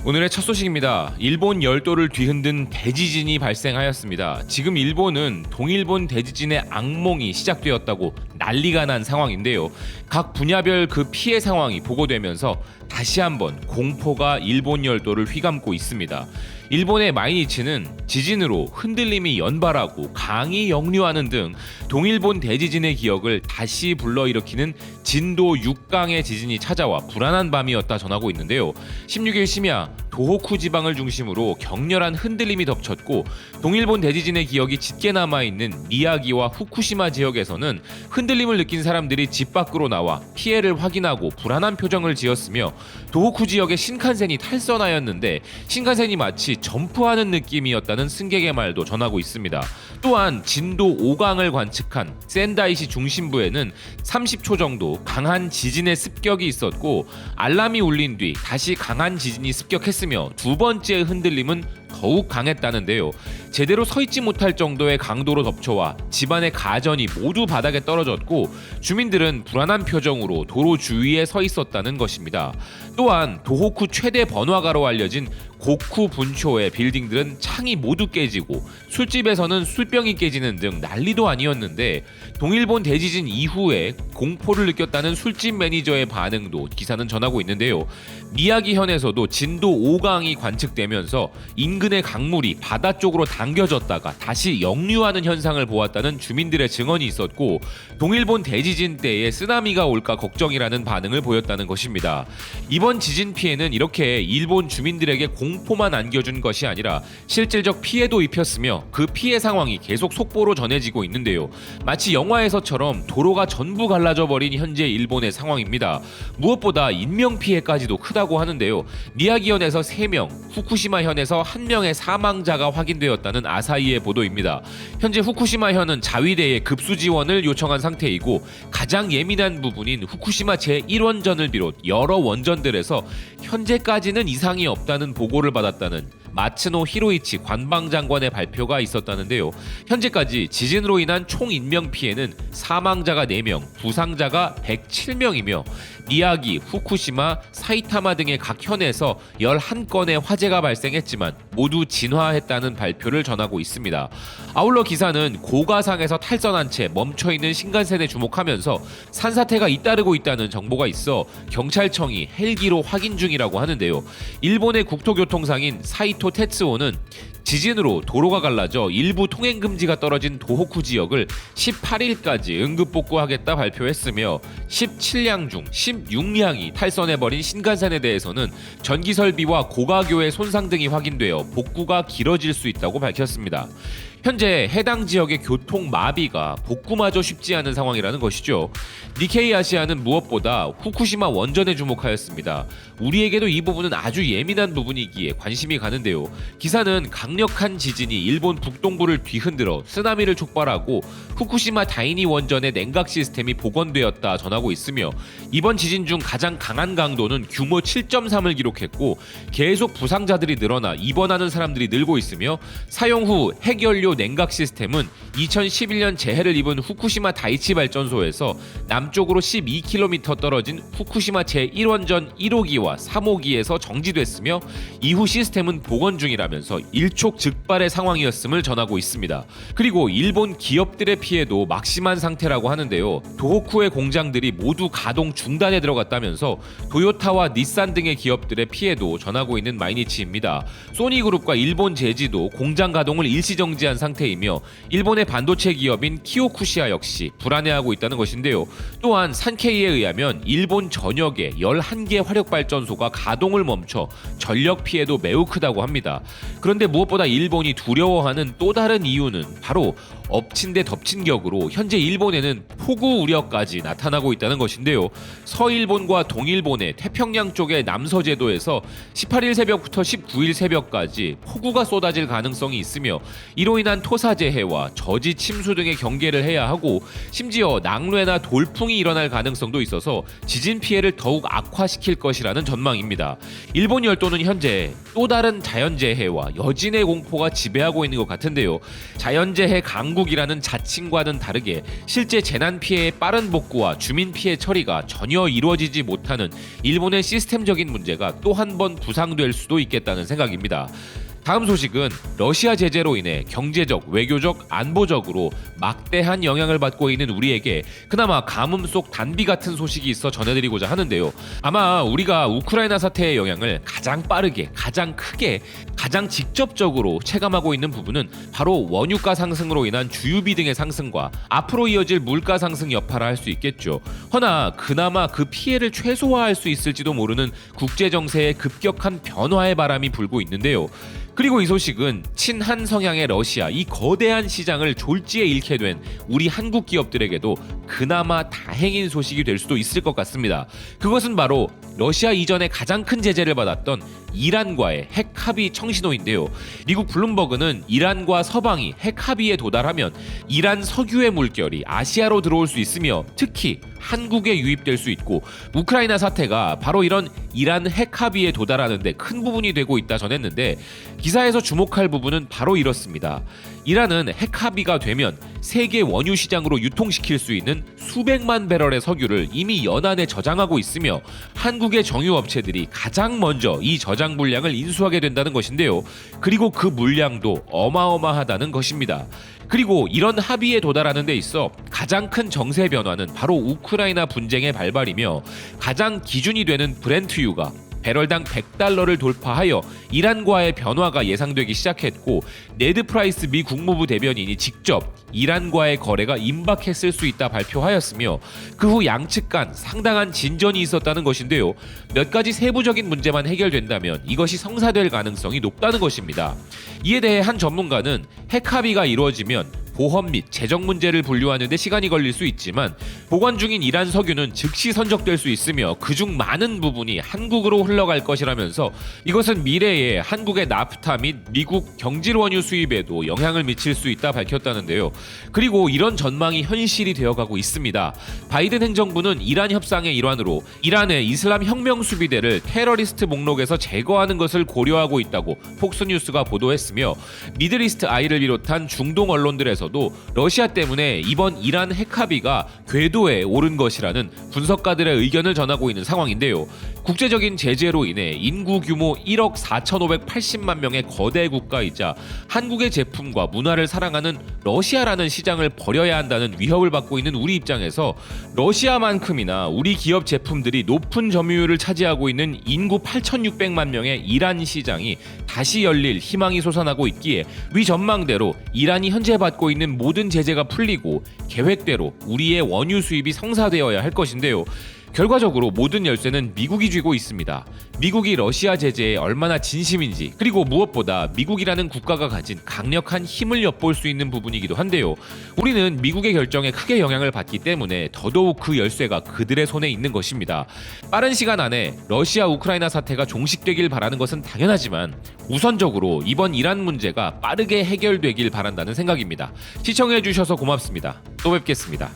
오늘의 첫 소식입니다. 일본 열도를 뒤흔든 대지진이 발생하였습니다. 지금 일본은 동일본 대지진의 악몽이 시작되었다고 난리가 난 상황인데요. 각 분야별 그 피해 상황이 보고되면서 다시 한번 공포가 일본 열도를 휘감고 있습니다. 일본의 마이니치는 지진으로 흔들림이 연발하고 강이 역류하는 등 동일본 대지진의 기억을 다시 불러일으키는 진도 6강의 지진이 찾아와 불안한 밤이었다 전하고 있는데요. 16일 심야 도호쿠 지방을 중심으로 격렬한 흔들림이 덮쳤고 동일본 대지진의 기억이 짙게 남아있는 미야기와 후쿠시마 지역에서는 흔들림을 느낀 사람들이 집 밖으로 나와 피해를 확인하고 불안한 표정을 지었으며 도호쿠 지역의 신칸센이 탈선하였는데 신칸센이 마치 점프하는 느낌이었다는 승객의 말도 전하고 있습니다. 또한 진도 5강을 관측한 센다이시 중심부에는 30초 정도 강한 지진의 습격이 있었고 알람이 울린 뒤 다시 강한 지진이 습격했으며 두 번째 흔들림은 더욱 강했다는데요. 제대로 서 있지 못할 정도의 강도로 덮쳐와 집안의 가전이 모두 바닥에 떨어졌고 주민들은 불안한 표정으로 도로 주위에 서 있었다는 것입니다. 또한 도호쿠 최대 번화가로 알려진 고쿠 분초의 빌딩들은 창이 모두 깨지고 술집에서는 술병이 깨지는 등 난리도 아니었는데 동일본 대지진 이후에 공포를 느꼈다는 술집 매니저의 반응도 기사는 전하고 있는데요. 미야기현에서도 진도 5강이 관측되면서 인근의 강물이 바다 쪽으로 당겨졌다가 다시 역류하는 현상을 보았다는 주민들의 증언이 있었고 동일본 대지진 때에 쓰나미가 올까 걱정이라는 반응을 보였다는 것입니다. 이번 지진 피해는 이렇게 일본 주민들에게 공포만 안겨준 것이 아니라 실질적 피해도 입혔으며 그 피해 상황이 계속 속보로 전해지고 있는데요. 마치 영화에서처럼 도로가 전부 갈라져 버린 현재 일본의 상황입니다. 무엇보다 인명피해까지도 크다고 하는데요. 미야기현에서 3명, 후쿠시마현에서 1명의 사망자가 확인되었다는 아사히의 보도입니다. 현재 후쿠시마현은 자위대에 급수 지원을 요청한 상태이고 가장 예민한 부분인 후쿠시마 제1원전을 비롯 여러 원전들에서 현재까지는 이상이 없다는 보고를 받았다는 마츠노 히로이치 관방장관의 발표가 있었다는데요. 현재까지 지진으로 인한 총 인명 피해는 사망자가 4명, 부상자가 107명이며 미야기, 후쿠시마, 사이타마 등의 각 현에서 11건의 화재가 발생했지만 모두 진화했다는 발표를 전하고 있습니다. 아울러 기사는 고가상에서 탈선한 채 멈춰있는 신칸센에 주목하면서 산사태가 잇따르고 있다는 정보가 있어 경찰청이 헬기로 확인 중이라고 하는데요. 일본의 국토교통상인 사이토 테츠오는 지진으로 도로가 갈라져 일부 통행 금지가 떨어진 도호쿠 지역을 18일까지 응급복구하겠다 발표했으며 17량 중 16량이 탈선해버린 신칸센에 대해서는 전기 설비와 고가교의 손상 등이 확인되어 복구가 길어질 수 있다고 밝혔습니다. 현재 해당 지역의 교통 마비가 복구마저 쉽지 않은 상황이라는 것이죠. 니케이 아시아는 무엇보다 후쿠시마 원전에 주목하였습니다. 우리에게도 이 부분은 아주 예민한 부분이기에 관심이 가는데요. 기사는 강력한 지진이 일본 북동부를 뒤흔들어 쓰나미를 촉발하고 후쿠시마 다이니 원전의 냉각 시스템이 복원되었다 전하고 있으며 이번 지진 중 가장 강한 강도는 규모 7.3을 기록했고 계속 부상자들이 늘어나 입원하는 사람들이 늘고 있으며 사용 후 핵연료 냉각 시스템은 2011년 재해를 입은 후쿠시마 다이치 발전소에서 남쪽으로 12km 떨어진 후쿠시마 제1원전 1호기와 3호기에서 정지됐으며 이후 시스템은 복원 중이라면서 일촉즉발의 상황이었음을 전하고 있습니다. 그리고 일본 기업들의 피해도 막심한 상태라고 하는데요. 도호쿠의 공장들이 모두 가동 중단에 들어갔다면서 도요타와 닛산 등의 기업들의 피해도 전하고 있는 마이니치입니다. 소니그룹과 일본 제지도 공장 가동을 일시정지한 상태이며 일본의 반도체 기업인 키오쿠시아 역시 불안해하고 있다는 것인데요. 또한 산케이에 의하면 일본 전역에 11개 화력발전소가 가동을 멈춰 전력 피해도 매우 크다고 합니다. 그런데 무엇보다 일본이 두려워하는 또 다른 이유는 바로 엎친 데 덮친 격으로 현재 일본에는 폭우 우려까지 나타나고 있다는 것인데요. 서일본과 동일본의 태평양 쪽의 남서제도에서 18일 새벽부터 19일 새벽까지 폭우가 쏟아질 가능성이 있으며 이로 인한 토사재해와 저지 침수 등의 경계를 해야 하고 심지어 낙뢰나 돌풍이 일어날 가능성도 있어서 지진 피해를 더욱 악화시킬 것이라는 전망입니다. 일본 열도는 현재 또 다른 자연재해와 여진의 공포가 지배하고 있는 것 같은데요. 자연재해 강국 대한민국이라는 자칭과는 다르게 실제 재난 피해의 빠른 복구와 주민 피해 처리가 전혀 이루어지지 못하는 일본의 시스템적인 문제가 또 한 번 부상될 수도 있겠다는 생각입니다. 다음 소식은 러시아 제재로 인해 경제적, 외교적, 안보적으로 막대한 영향을 받고 있는 우리에게 그나마 가뭄 속 단비 같은 소식이 있어 전해드리고자 하는데요. 아마 우리가 우크라이나 사태의 영향을 가장 빠르게, 가장 크게, 가장 직접적으로 체감하고 있는 부분은 바로 원유가 상승으로 인한 주유비 등의 상승과 앞으로 이어질 물가 상승 여파라 할 수 있겠죠. 허나 그나마 그 피해를 최소화할 수 있을지도 모르는 국제 정세의 급격한 변화의 바람이 불고 있는데요. 그리고 이 소식은 친한 성향의 러시아, 이 거대한 시장을 졸지에 잃게 된 우리 한국 기업들에게도 그나마 다행인 소식이 될 수도 있을 것 같습니다. 그것은 바로 러시아 이전에 가장 큰 제재를 받았던 이란과의 핵 합의 청신호인데요. 미국 블룸버그는 이란과 서방이 핵 합의에 도달하면 이란 석유의 물결이 아시아로 들어올 수 있으며 특히 한국에 유입될 수 있고 우크라이나 사태가 바로 이런 이란 핵 합의에 도달하는 데 큰 부분이 되고 있다 전했는데 기사에서 주목할 부분은 바로 이렇습니다. 이란은 핵 합의가 되면 세계 원유 시장으로 유통시킬 수 있는 수백만 배럴의 석유를 이미 연안에 저장하고 있으며 한국의 정유업체들이 가장 먼저 이 저장 물량을 인수하게 된다는 것인데요. 그리고 그 물량도 어마어마하다는 것입니다. 그리고 이런 합의에 도달하는 데 있어 가장 큰 정세 변화는 바로 우크라이나 분쟁의 발발이며 가장 기준이 되는 브렌트유가 배럴당 100달러를 돌파하여 이란과의 변화가 예상되기 시작했고 네드 프라이스 미 국무부 대변인이 직접 이란과의 거래가 임박했을 수 있다 발표하였으며 그 후 양측 간 상당한 진전이 있었다는 것인데요. 몇 가지 세부적인 문제만 해결된다면 이것이 성사될 가능성이 높다는 것입니다. 이에 대해 한 전문가는 핵 합의가 이루어지면 보험 및 재정 문제를 분류하는 데 시간이 걸릴 수 있지만 보관 중인 이란 석유는 즉시 선적될 수 있으며 그중 많은 부분이 한국으로 흘러갈 것이라면서 이것은 미래에 한국의 나프타 및 미국 경질 원유 수입에도 영향을 미칠 수 있다 밝혔다는데요. 그리고 이런 전망이 현실이 되어가고 있습니다. 바이든 행정부는 이란 협상의 일환으로 이란의 이슬람 혁명 수비대를 테러리스트 목록에서 제거하는 것을 고려하고 있다고 폭스뉴스가 보도했으며 미들이스트 아이를 비롯한 중동 언론들에서 도 러시아 때문에 이번 이란 핵 합의가 궤도에 오른 것이라는 분석가들의 의견을 전하고 있는 상황인데요. 국제적인 제재로 인해 인구 규모 1억 4,580만 명의 거대 국가이자 한국의 제품과 문화를 사랑하는 러시아라는 시장을 버려야 한다는 위협을 받고 있는 우리 입장에서 러시아만큼이나 우리 기업 제품들이 높은 점유율을 차지하고 있는 인구 8,600만 명의 이란 시장이 다시 열릴 희망이 솟아나고 있기에 위 전망대로 이란이 현재 받고 있는 모든 제재가 풀리고 계획대로 우리의 원유 수입이 성사되어야 할 것인데요. 결과적으로 모든 열쇠는 미국이 쥐고 있습니다. 미국이 러시아 제재에 얼마나 진심인지 그리고 무엇보다 미국이라는 국가가 가진 강력한 힘을 엿볼 수 있는 부분이기도 한데요. 우리는 미국의 결정에 크게 영향을 받기 때문에 더더욱 그 열쇠가 그들의 손에 있는 것입니다. 빠른 시간 안에 러시아 우크라이나 사태가 종식되길 바라는 것은 당연하지만 우선적으로 이번 이란 문제가 빠르게 해결되길 바란다는 생각입니다. 시청해주셔서 고맙습니다. 또 뵙겠습니다.